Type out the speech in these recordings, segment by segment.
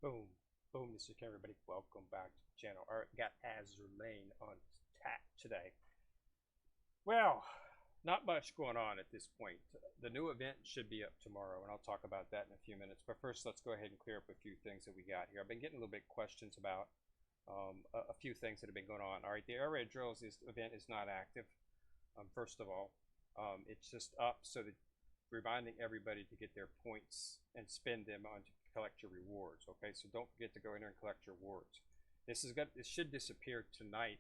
Boom, boom, this is everybody. Welcome back to the channel. All right, got Azure Lane on tap today. Well, not much going on at this point. The new event should be up tomorrow, and I'll talk about that in a few minutes. But first, let's go ahead and clear up a few things that we got here. I've been getting a little bit questions about a few things that have been going on. All right, the area drills event is not active. First of all, it's just up so that reminding everybody to get their points and spend them on to collect your rewards. Okay, so don't forget to go in there and collect your rewards. This should disappear tonight.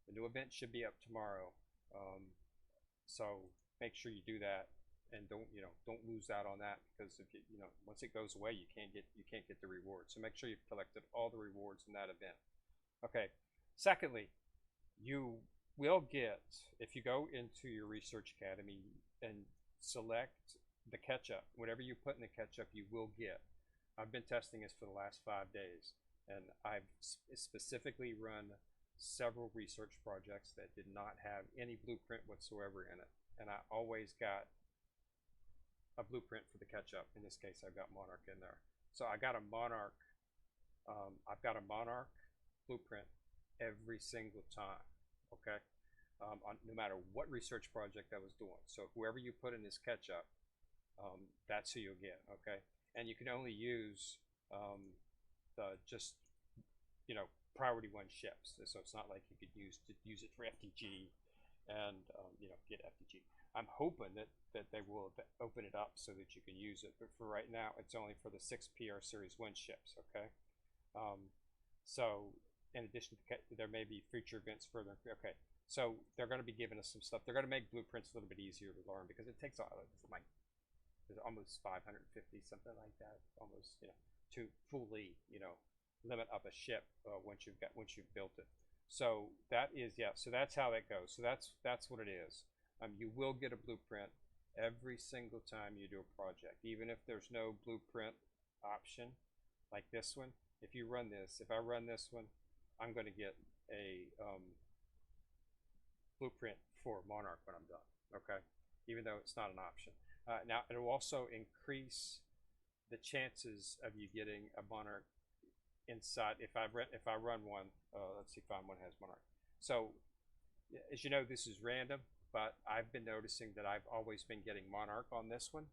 The new event should be up tomorrow. So make sure you do that and don't lose out on that, because if once it goes away, you can't get the rewards. So make sure you've collected all the rewards in that event. Okay. Secondly, you will get, if you go into your research academy and select the Ketchup, whatever you put in the Ketchup, you will get. I've been testing this for the last 5 days, and I've specifically run several research projects that did not have any blueprint whatsoever in it, and I always got a blueprint for the Ketchup. In this case, I've got Monarch in there. So I got a Monarch. I've got a Monarch blueprint every single time. Okay, no matter what research project I was doing. So whoever you put in this Ketchup, that's who you'll get. Okay, and you can only use the just priority 1 ships. So it's not like you could use it for FTG and get FTG. I'm hoping that they will open it up so that you can use it, but for right now, it's only for the 6 PR Series 1 ships. Okay, so in addition to there may be future events further. Okay, so they're going to be giving us some stuff. They're going to make blueprints a little bit easier to learn, because it takes like almost 550, something like that, almost to fully limit up a ship once you've built it. So that is, yeah, so that's how that goes. So that's what it is. You will get a blueprint every single time you do a project, even if there's no blueprint option like this one. If you run this, if I run this one, I'm going to get a blueprint for Monarch when I'm done. Okay, even though it's not an option. Now it will also increase the chances of you getting a Monarch inside. If I run one, let's see if one has Monarch. So as you know, this is random, but I've been noticing that I've always been getting Monarch on this one.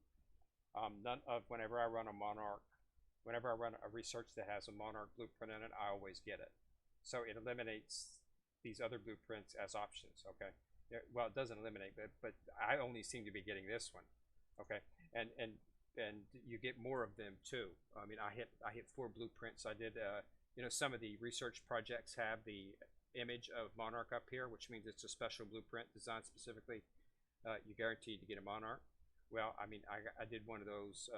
Whenever I run a Monarch, whenever I run a research that has a Monarch blueprint in it, I always get it. So it eliminates these other blueprints as options. Okay, well, it doesn't eliminate, but I only seem to be getting this one. Okay, and you get more of them too. I mean, I hit 4 blueprints. I did some of the research projects have the image of Monarch up here, which means it's a special blueprint designed specifically. You're guaranteed to get a Monarch. Well, I mean, I did one of those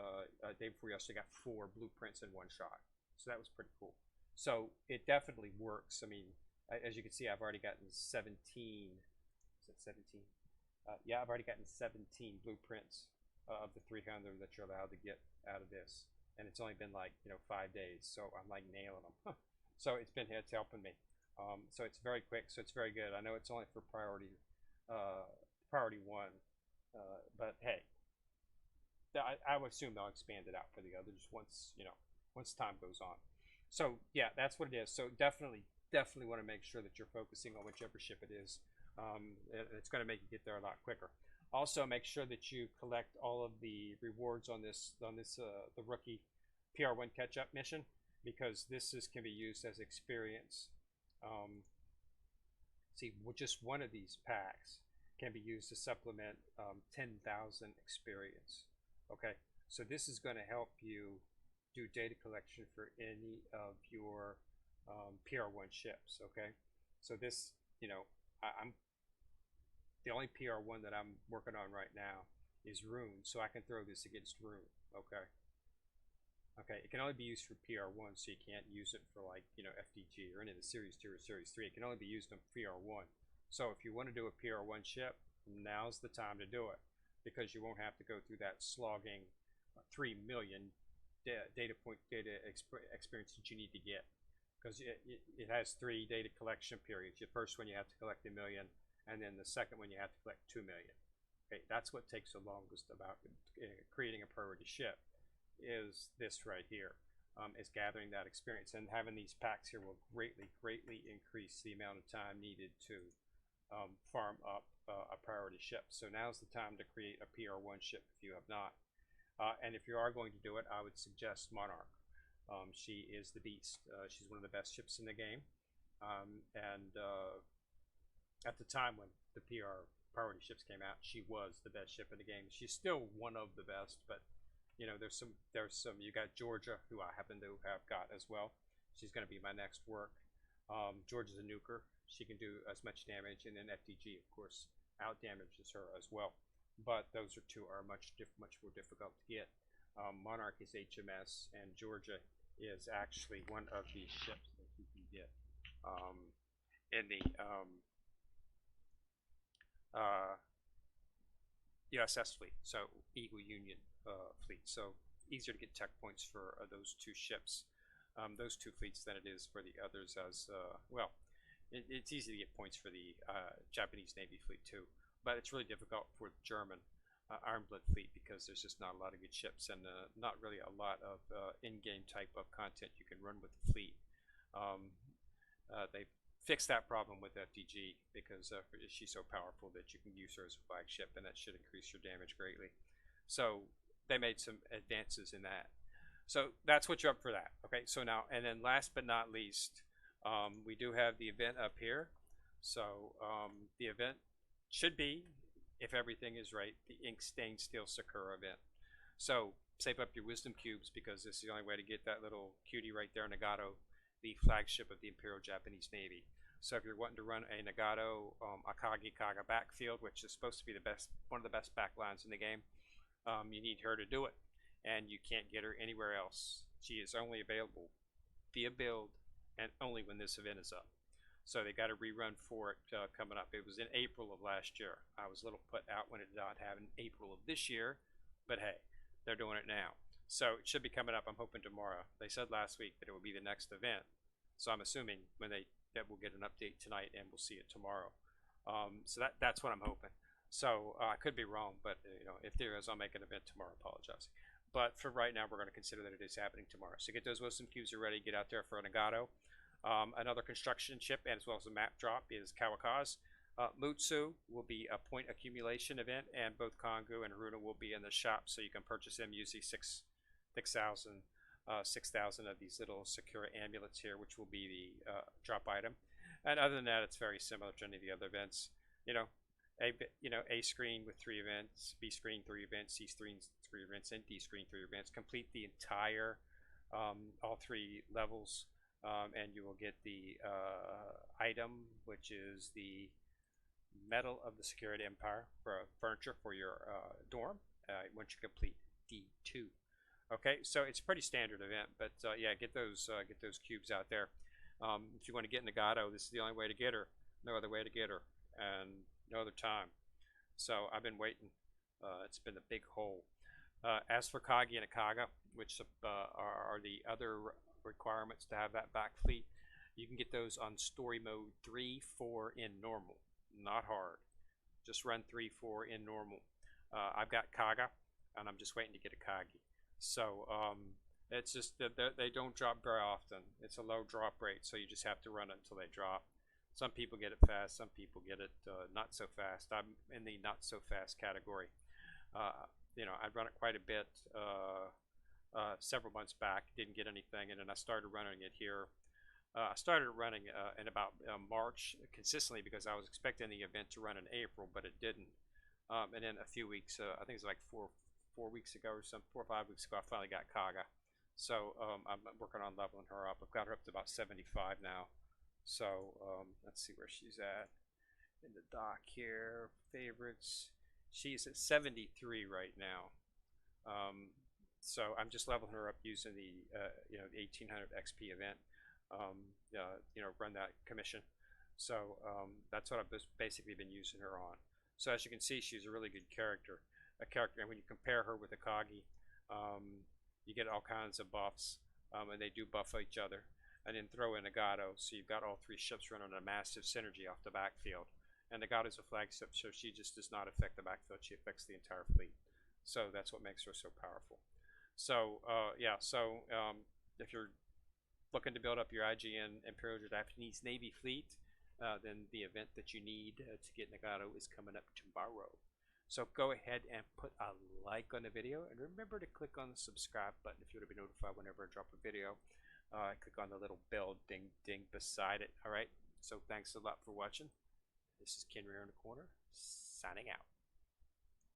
day before yesterday. Got 4 blueprints in one shot, so that was pretty cool. So it definitely works. I mean, as you can see, I've already gotten 17. Is it 17? Yeah, I've already gotten 17 blueprints of the 300 that you're allowed to get out of this, and it's only been like 5 days, so I'm like nailing them. So it's helping me. So it's very quick, so it's very good. I know it's only for priority 1, but hey, I would assume they'll expand it out for the others once time goes on. So yeah, that's what it is. So definitely want to make sure that you're focusing on whichever ship it is. It's going to make you get there a lot quicker. Also, make sure that you collect all of the rewards on the rookie PR1 Ketchup mission, because this can be used as experience. See, just one of these packs can be used to supplement 10,000 experience. Okay, so this is going to help you do data collection for any of your PR1 ships. Okay, so this, I'm the only PR1 that I'm working on right now is Rune, so I can throw this against Rune. Okay. Okay, it can only be used for PR1, so you can't use it for like FDG or any of the Series 2 or Series 3. It can only be used on PR1. So if you want to do a PR1 ship, now's the time to do it, because you won't have to go through that slogging 3 million data experience that you need to get, because it has 3 data collection periods. The first one you have to collect 1 million, and then the second one you have to collect 2 million. Okay, that's what takes the longest about creating a priority ship, is this right here. is gathering that experience. And having these packs here will greatly increase the amount of time needed to farm up a priority ship. So now's the time to create a PR1 ship if you have not. And if you are going to do it, I would suggest Monarch. She is the beast. She's one of the best ships in the game. At the time when the PR priority ships came out, she was the best ship in the game. She's still one of the best, but you know, there's some. You got Georgia, who I happen to have got as well. She's going to be my next work. Georgia's a nuker. She can do as much damage, and then FDG, of course, out damages her as well. But those two are much more difficult to get. Monarch is HMS, and Georgia is actually one of the ships that you can get in the USS fleet, so Eagle Union fleet. So easier to get tech points for those two ships, those two fleets, than it is for the others. As well, it's easy to get points for the Japanese Navy fleet too, but it's really difficult for the German Iron Blood fleet because there's just not a lot of good ships and not really a lot of in-game type of content you can run with the fleet. They fixed that problem with FDG because she's so powerful that you can use her as a flagship, and that should increase your damage greatly. So they made some advances in that. So that's what you're up for that. Okay, so now, and then last but not least, we do have the event up here. So the event should be, if everything is right, the Stained Steel Sakura Event. So save up your wisdom cubes because this is the only way to get that little cutie right there, Nagato, the flagship of the Imperial Japanese Navy. So if you're wanting to run a Nagato Akagi Kaga backfield, which is supposed to be the best, one of the best backlines in the game, you need her to do it, and you can't get her anywhere else. She is only available via build and only when this event is up. So they got a rerun for it coming up. It was in April of last year. I was a little put out when it did not have in April of this year, but hey, they're doing it now. So it should be coming up, I'm hoping, tomorrow. They said last week that it would be the next event. So I'm assuming that we'll get an update tonight and we'll see it tomorrow. So that's what I'm hoping. So I could be wrong, but you know, if there is, I'll make an event tomorrow. Apologize. But for right now, we're going to consider that it is happening tomorrow. So get those wisdom cubes ready. Get out there for a Nagato. Another construction ship, and as well as a map drop, is Kawakaze. Mutsu will be a point accumulation event, and both Kongu and Haruna will be in the shop, so you can purchase them using 6,000 of these little Sakura amulets here, which will be the drop item. And other than that, it's very similar to any of the other events. A screen with 3 events, B screen 3 events, C screen 3 events, and D screen 3 events. Complete the entire all 3 levels, and you will get the item, which is the Medal of the Security Empire for furniture for your dorm once you complete D2. Okay, so it's a pretty standard event, but yeah, get those cubes out there. If you want to get Nagato, this is the only way to get her. No other way to get her, and no other time. So I've been waiting. It's been a big hole. As for Kagi and Akaga, which are the other requirements to have that back fleet, you can get those on story mode 3, 4 in normal, not hard. Just run 3, 4 in normal. I've got Kaga, and I'm just waiting to get a Kagi. So it's just that they don't drop very often. It's a low drop rate, so you just have to run it until they drop. Some people get it fast, some people get it not so fast. I'm in the not so fast category. I'd run it quite a bit several months back, didn't get anything, and then I started running it here. I started running in about March consistently because I was expecting the event to run in April, but it didn't. And then a few weeks, I think it was like 4 weeks ago or 4 or 5 weeks ago, I finally got Kaga. So I'm working on leveling her up. I've got her up to about 75 now. So let's see where she's at in the dock here. Favorites. She's at 73 right now. So I'm just leveling her up using the the 1800 XP event. Run that commission. So that's what I've basically been using her on. So as you can see, she's a really good character. And when you compare her with Akagi, you get all kinds of buffs, and they do buff each other. And then throw in Nagato, so you've got all 3 ships running a massive synergy off the backfield. And Nagato's a flagship, so she just does not affect the backfield; she affects the entire fleet. So that's what makes her so powerful. So if you're looking to build up your IJN Imperial Japanese Navy fleet, then the event that you need to get Nagato is coming up tomorrow. So go ahead and put a like on the video, and remember to click on the subscribe button if you want to be notified whenever I drop a video. Click on the little bell ding ding beside it. Alright, so thanks a lot for watching. This is Ken Rear in the Corner, signing out.